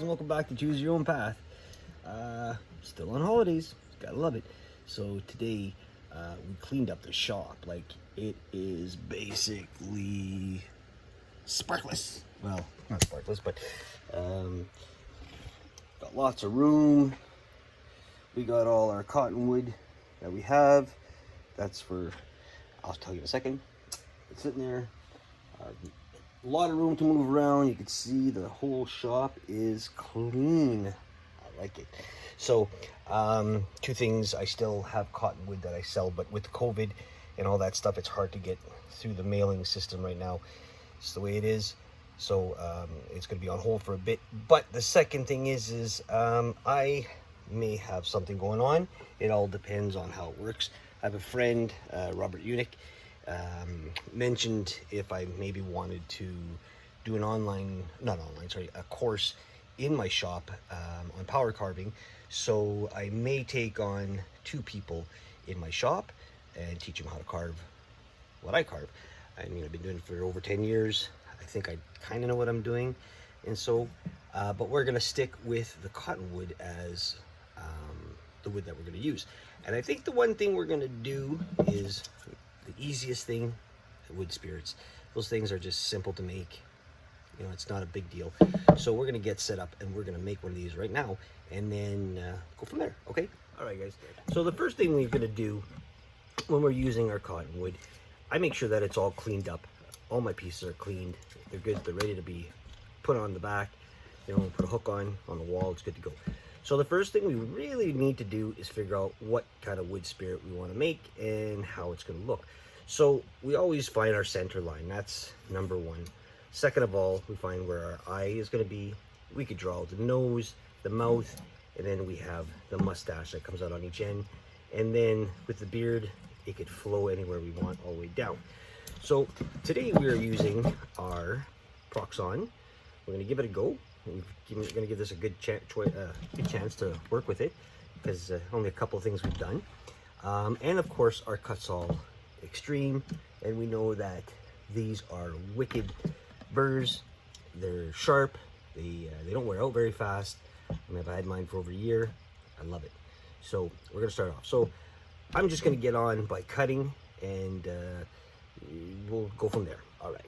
welcome back to Choose Your Own Path. Still on holidays, gotta love it. So today we cleaned up the shop. Like, it is basically sparkless. Well, not sparkless, but got lots of room. We got all our cottonwood that we have. That's for, I'll tell you in a second. It's sitting there. A lot of room to move around. You can see the whole shop is clean. I like it. So two things. I still have cottonwood that I sell, but with COVID and all that stuff, it's hard to get through the mailing system right now. It's the way it is. So it's going to be on hold for a bit. But the second thing is I may have something going on. It all depends on how it works. I have a friend, Robert Unick, mentioned if I maybe wanted to do an a course in my shop on power carving. So I may take on 2 people in my shop and teach them how to carve what I carve. I mean, I've been doing it for over 10 years. I think I kind of know what I'm doing. And so, but we're gonna stick with the cottonwood as the wood that we're gonna use. And I think the one thing we're gonna do is the easiest thing, wood spirits. Those things are just simple to make. You know, it's not a big deal. So we're gonna get set up and we're gonna make one of these right now and then go from there, okay? All right, guys. So the first thing we're gonna do when we're using our cottonwood, I make sure that it's all cleaned up. All my pieces are cleaned. They're good, they're ready to be put on the back. You know, put a hook on the wall, it's good to go. So the first thing we really need to do is figure out what kind of wood spirit we want to make and how it's going to look. So we always find our center line. That's number one. Second of all, we find where our eye is going to be. We could draw the nose, the mouth, and then we have the mustache that comes out on each end. And then with the beard, it could flow anywhere we want all the way down. So today we are using our Proxon. We're going to give it a go. We're going to give this a good chance to work with it, because only a couple of things we've done. And of course our Cutsall Extreme, and we know that these are wicked burrs. They're sharp, they don't wear out very fast. I mean, I've had mine for over a year. I love it. So we're going to start off. So I'm just going to get on by cutting, and we'll go from there. All right.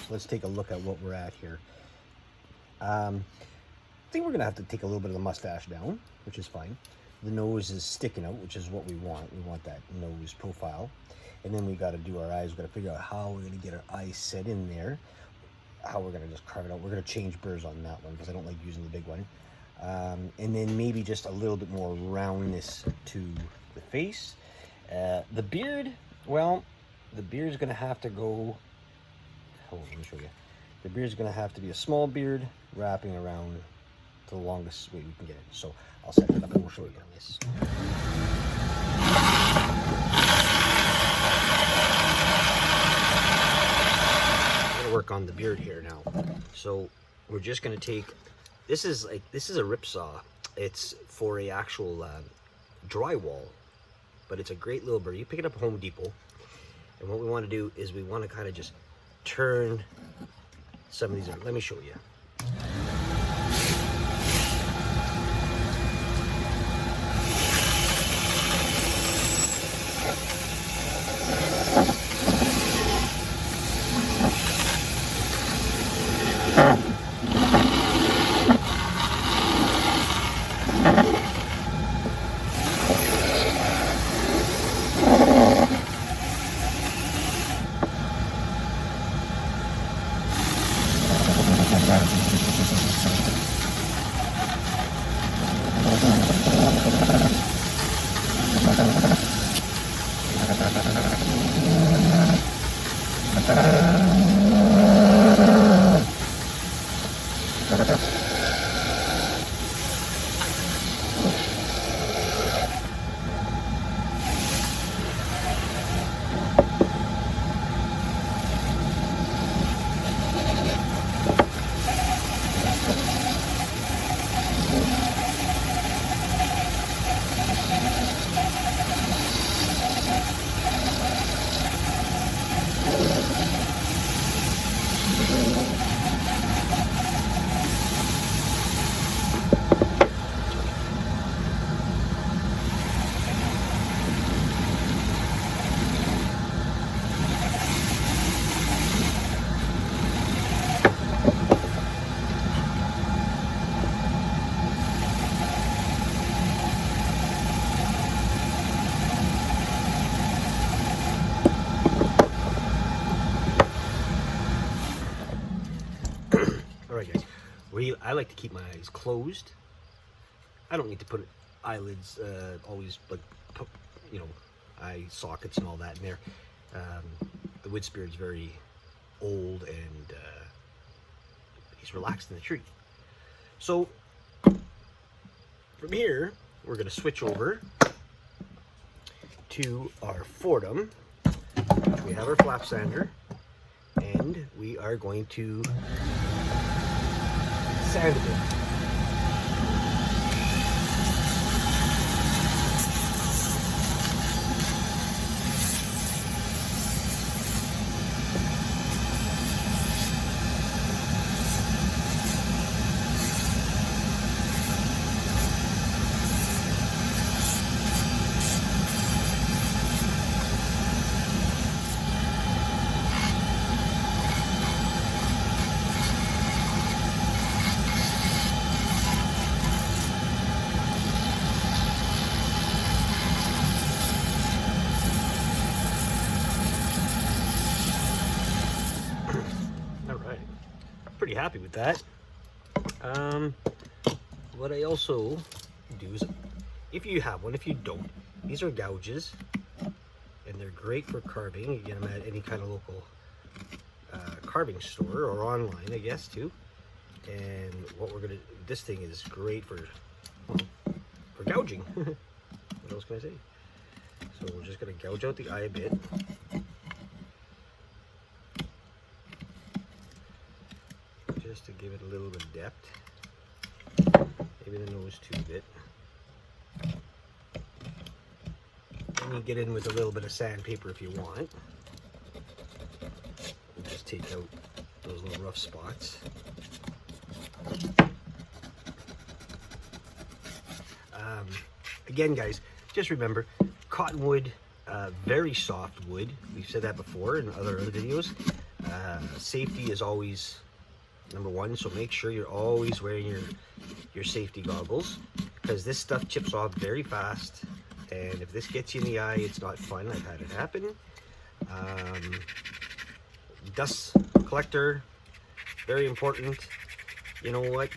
Let's take a look at what we're at here. I think we're gonna have to take a little bit of the mustache down, which is fine. The nose is sticking out, which is what we want. We want that nose profile. And then we gotta do our eyes. We gotta figure out how we're gonna get our eyes set in there, how we're gonna just carve it out. We're gonna change burrs on that one because I don't like using the big one. and then maybe just a little bit more roundness to the face. The beard, well, the beard's gonna have to go, hold on, let me show you. The beard's gonna have to be a small beard wrapping around to the longest way we can get it. So I'll set it up and we'll show you on this. I'm gonna work on the beard here now. So we're just gonna take, this is a rip saw. It's for a actual drywall, but it's a great little bird. You pick it up at Home Depot, and what we want to do is we want to kind of just turn some of these out. Let me show you. Alright guys, I like to keep my eyes closed. I don't need to put eyelids, always, like, you know, eye sockets and all that in there. The wood spirit's very old and he's relaxed in the tree. So from here, we're going to switch over to our Fordham, which we have our flap sander, and we are going to sand a bit. Pretty happy with that. What I also do is, if you have one, if you don't, these are gouges, and they're great for carving. You get them at any kind of local carving store or online, I guess, too. And what we're gonna, this thing is great for, well, for gouging. What else can I say? So we're just gonna gouge out the eye a bit. Just to give it a little bit of depth. Maybe the nose too bit. And you get in with a little bit of sandpaper if you want. And just take out those little rough spots. Again, guys, just remember, cottonwood, very soft wood. We've said that before in other videos. Safety is always number one, so make sure you're always wearing your safety goggles, because this stuff chips off very fast, and if this gets you in the eye, it's not fun. I've had it happen. Dust collector, very important. You know what?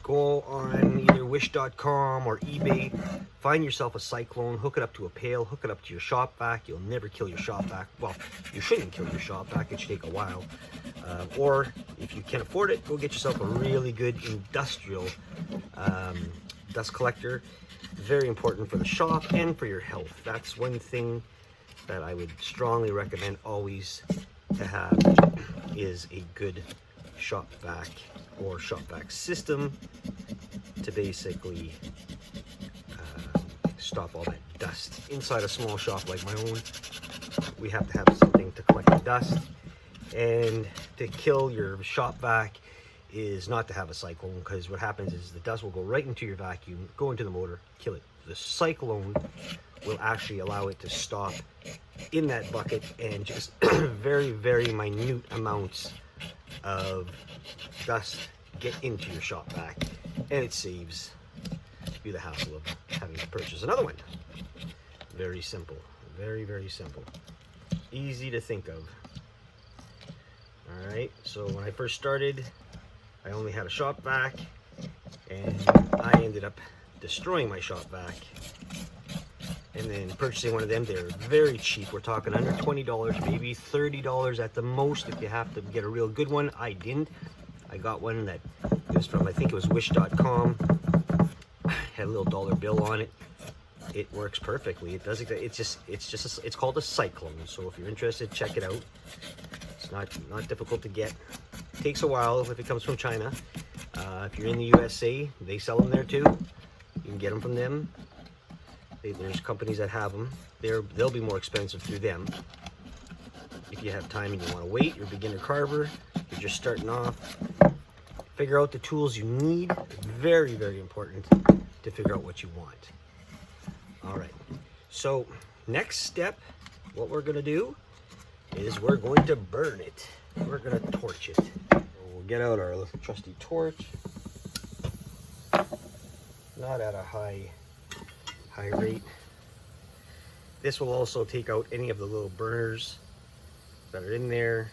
Go on either wish.com or eBay, find yourself a cyclone, hook it up to a pail, hook it up to your shop vac. You'll never kill your shop vac. Well, you shouldn't kill your shop vac, it should take a while. Or if you can afford it, go get yourself a really good industrial dust collector. Very important for the shop and for your health. That's one thing that I would strongly recommend always to have, is a good shop vac or shop vac system to basically stop all that dust. Inside a small shop like my own, we have to have something to collect the dust, and to kill your shop vac is not to have a cyclone, because what happens is the dust will go right into your vacuum, go into the motor, kill it. The cyclone will actually allow it to stop in that bucket, and just very, very minute amounts of dust get into your shop vac, and it saves you the hassle of having to purchase another one. Very simple, very, very simple, easy to think of. All right, so when I first started, I only had a shop vac, and I ended up destroying my shop vac, and then purchasing one of them. They're very cheap. We're talking under $20, maybe $30 at the most if you have to get a real good one. I didn't. I got one that was from, I think it was wish.com. Had a little dollar bill on it. It works perfectly. It does. It's called a cyclone. So if you're interested, check it out. It's not difficult to get. It takes a while if it comes from China. If you're in the USA, they sell them there too. You can get them from them. There's companies that have them. They'll be more expensive through them. If you have time and you want to wait, you're a beginner carver, you're just starting off, figure out the tools you need. Very, very important to figure out what you want. All right, so next step, what we're going to do is we're going to burn it. We're going to torch it. So we'll get out our trusty torch. Not at a high rate. This will also take out any of the little burners that are in there.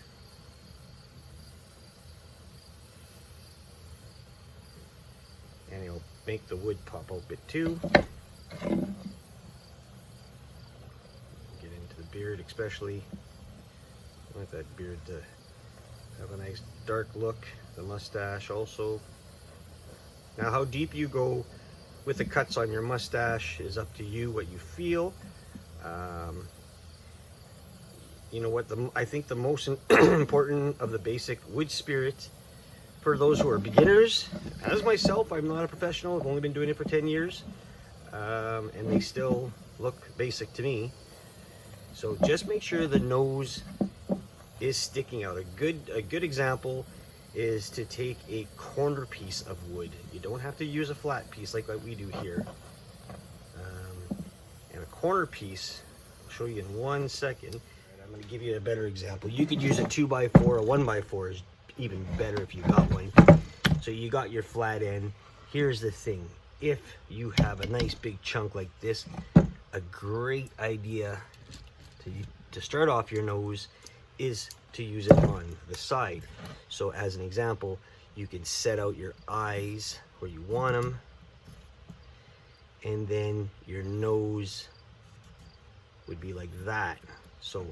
And it'll make the wood pop out a bit too. Get into the beard especially. I want that beard to have a nice dark look. The mustache also. Now how deep you go with the cuts on your mustache is up to you, what you feel. You know what, I think the most important of the basic wood spirit for those who are beginners, as myself, I'm not a professional, I've only been doing it for 10 years, and they still look basic to me. So just make sure the nose is sticking out. A good example is to take a corner piece of wood. You don't have to use a flat piece like what we do here. And a corner piece, I'll show you in 1 second. I'm going to give you a better example. You could use a 2x4, a 1x4 is even better if you got one. So you got your flat end. Here's the thing. If you have a nice big chunk like this, a great idea to start off your nose is to use it on the side. So as an example, you can set out your eyes where you want them, and then your nose would be like that. So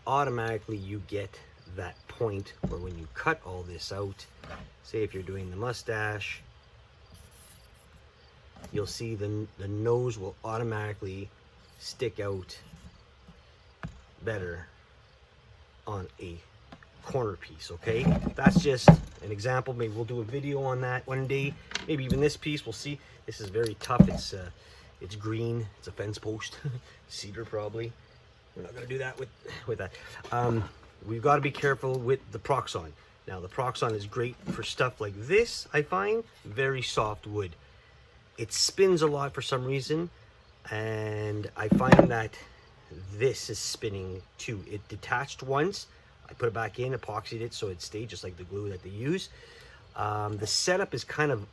automatically you get that point where when you cut all this out, say if you're doing the mustache, you'll see the nose will automatically stick out better on a corner piece. Okay, that's just an example. Maybe we'll do a video on that one day, maybe even this piece. We'll see. This is very tough. It's green. It's a fence post. Cedar probably. We're not going to do that with that. We've got to be careful with the Proxon. Now the Proxon is great for stuff like this. I find very soft wood. It spins a lot for some reason, and I find that this is spinning too. It detached once. I put it back in, epoxied it so it stayed just like the glue that they use. The setup is kind of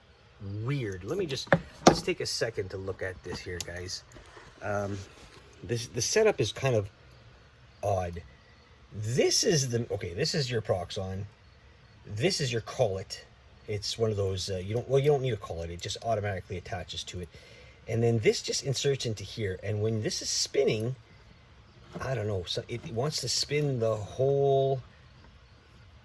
weird. Let's take a second to look at this here, guys. The setup is kind of odd. This is your Proxon. This is your collet, It's one of those, you don't need to call it. It just automatically attaches to it. And then this just inserts into here. And when this is spinning, I don't know, so it wants to spin the whole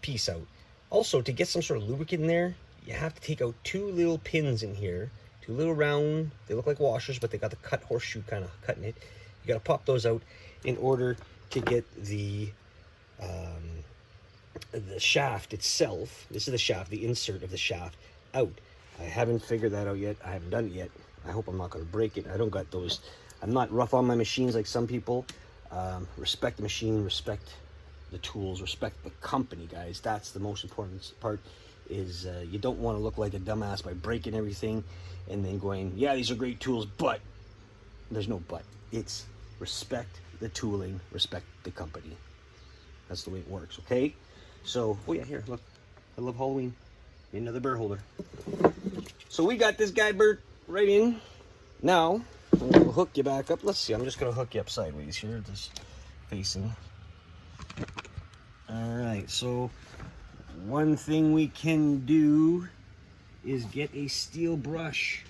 piece out. Also, to get some sort of lubricant in there, you have to take out two little pins in here, two little round, they look like washers, but they got the cut horseshoe kind of cut in it. You got to pop those out in order to get the shaft itself. This is the shaft, the insert of the shaft out. I haven't figured that out yet. I haven't done it yet. I hope I'm not going to break it. I don't got those. I'm not rough on my machines like some people. Respect the machine, respect the tools, respect the company, guys. That's the most important part. Is you don't want to look like a dumbass by breaking everything and then going, yeah, these are great tools, but there's no but. It's respect the tooling, respect the company. That's the way it works, okay? So, oh yeah, here, look. I love Halloween. Another burr holder. So we got this guy burnt right in. Now, we'll hook you back up. Let's see, I'm just going to hook you up sideways here, just facing. Alright, so one thing we can do is get a steel brush.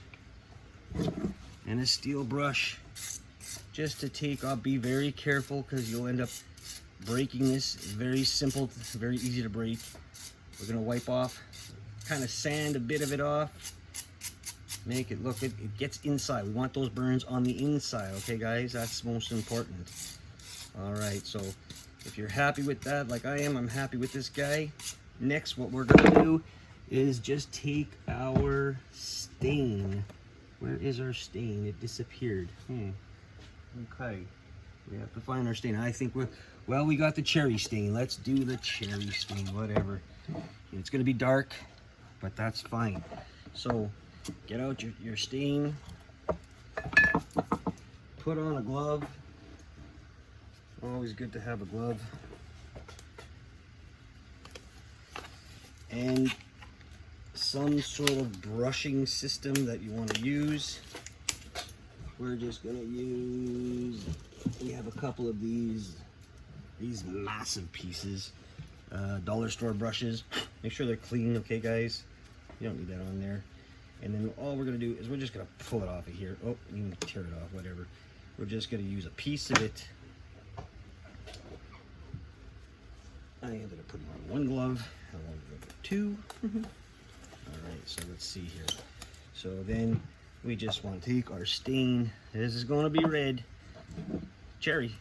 And a steel brush just to take off. Be very careful because you'll end up breaking this. Very simple, very easy to break. We're going to wipe off, kind of sand a bit of it off. Make it look, it gets inside. We want those burns on the inside, okay guys? That's most important. Alright, so if you're happy with that, like I am, I'm happy with this guy. Next, what we're going to do is just take our stain. Where is our stain? It disappeared. Okay. We have to find our stain. I think well, we got the cherry stain. Let's do the cherry stain, whatever. It's going to be dark, but that's fine. So, get out your stain. Put on a glove. Always good to have a glove. And some sort of brushing system that you want to use. We're just going to use, we have a couple of these massive pieces. Dollar store brushes. Make sure they're clean, okay guys? You don't need that on there. And then all we're going to do is we're just going to pull it off of here. Oh, you can tear it off, whatever. We're just going to use a piece of it. I ended up putting on one glove. I want to go with two. Alright, so let's see here. So then we just want to take our stain. This is going to be red. Cherry.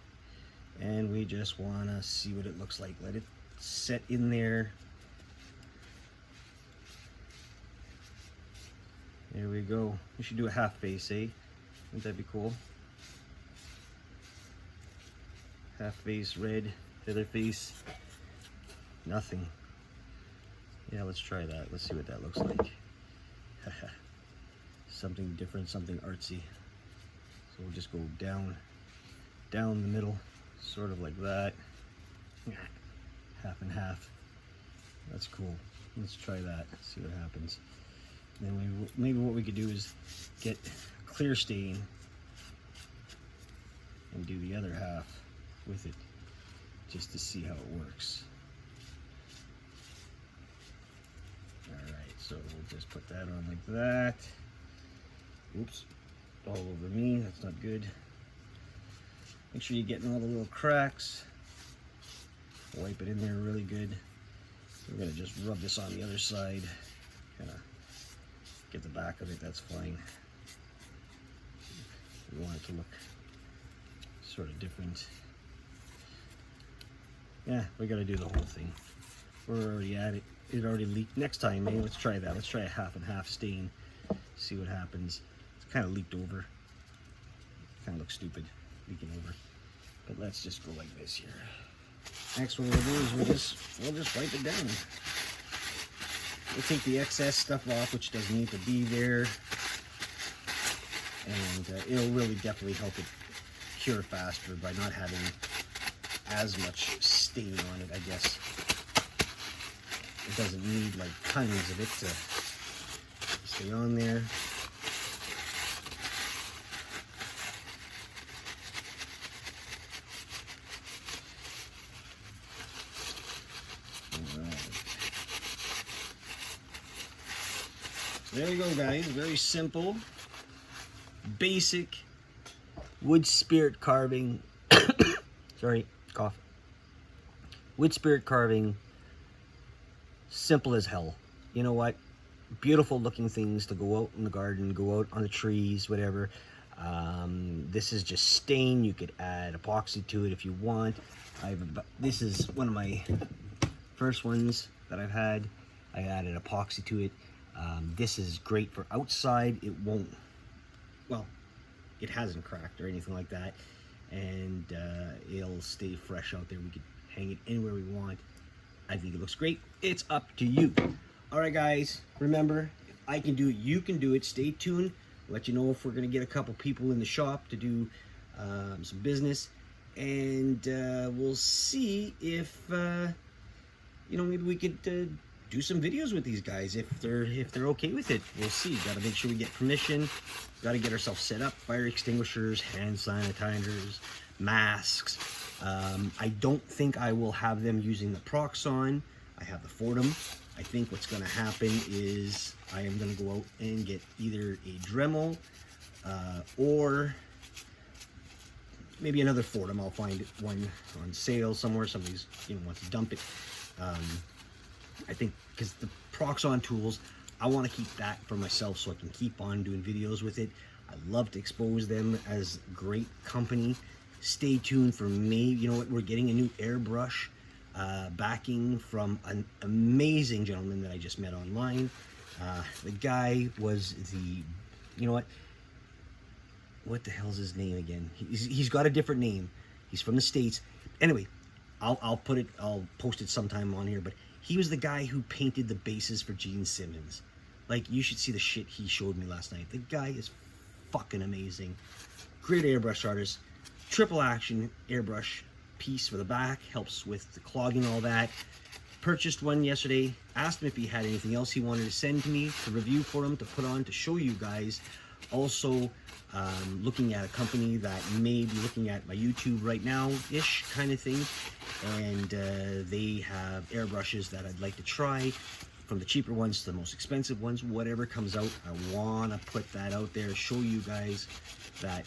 And we just want to see what it looks like. Let it set in there. There we go. We should do a half face, eh? Wouldn't that be cool? Half face red, the other face nothing. Yeah, let's try that. Let's see what that looks like. Something different, something artsy. So we'll just go down the middle, sort of like that. Half and half. That's cool. Let's try that, see what happens. Then maybe what we could do is get clear stain and do the other half with it, just to see how it works. Alright, so we'll just put that on like that. Oops, all over me, that's not good. Make sure you're getting all the little cracks. Wipe it in there really good. We're going to just rub this on the other side. Kind of get the back of it, that's fine. We want it to look sort of different. Yeah, we got to do the whole thing. We're already at it. It already leaked. Next time, maybe let's try that. Let's try a half and half stain. See what happens. It's kind of leaked over. Kind of looks stupid, leaking over. But let's just go like this here. Next what we'll do is we'll just wipe it down. We'll take the excess stuff off, which doesn't need to be there. And it'll really definitely help it cure faster by not having as much stain on it, I guess. It doesn't need like tons of it to stay on there. There you go, guys. Very simple, basic wood spirit carving. Sorry, cough. Wood spirit carving, simple as hell. You know what? Beautiful looking things to go out in the garden, go out on the trees, whatever. This is just stain. You could add epoxy to it if you want. This is one of my first ones that I've had. I added epoxy to it. This is great for outside. It won't, well, it hasn't cracked or anything like that. And it'll stay fresh out there. We could hang it anywhere we want. I think it looks great. It's up to you. All right, guys, remember, if I can do it, you can do it. Stay tuned. I'll let you know if we're going to get a couple people in the shop to do some business. And we'll see if, you know, maybe we could do some videos with these guys if they're okay with it. We'll see. Got to make sure we get permission. Got to get ourselves set up. Fire extinguishers, hand sanitizers, masks. I don't think I will have them using the Proxon. I have the Fordham. I think what's going to happen is I am going to go out and get either a Dremel or maybe another Fordham. I'll find one on sale somewhere. Somebody's, you know, wants to dump it. I think because the Proxon tools, I want to keep that for myself so I can keep on doing videos with it. I love to expose them as great company. Stay tuned for May. You know what? We're getting a new airbrush backing from an amazing gentleman that I just met online. The guy was the, you know what the hell's his name again? He's got a different name. He's from the States. Anyway, I'll post it sometime on here, but he was the guy who painted the bases for Gene Simmons. Like, you should see the shit he showed me last night. The guy is fucking amazing. Great airbrush artist. Triple action airbrush piece for the back. Helps with the clogging, all that. Purchased one yesterday. Asked him if he had anything else he wanted to send to me to review for him, to put on, to show you guys. Also, looking at a company that may be looking at my YouTube right now-ish kind of thing. And they have airbrushes that I'd like to try. From the cheaper ones to the most expensive ones. Whatever comes out, I want to put that out there. Show you guys that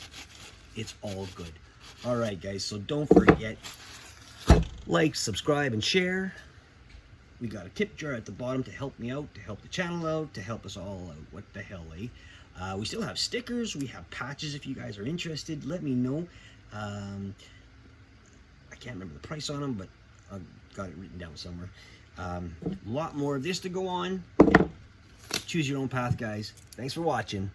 it's all good. All right, guys. So don't forget, like, subscribe, and share. We got a tip jar at the bottom to help me out, to help the channel out, to help us all out. What the hell, eh? We still have stickers. We have patches if you guys are interested. Let me know. I can't remember the price on them, but I've got it written down somewhere. A lot more of this to go on. Choose your own path, guys. Thanks for watching.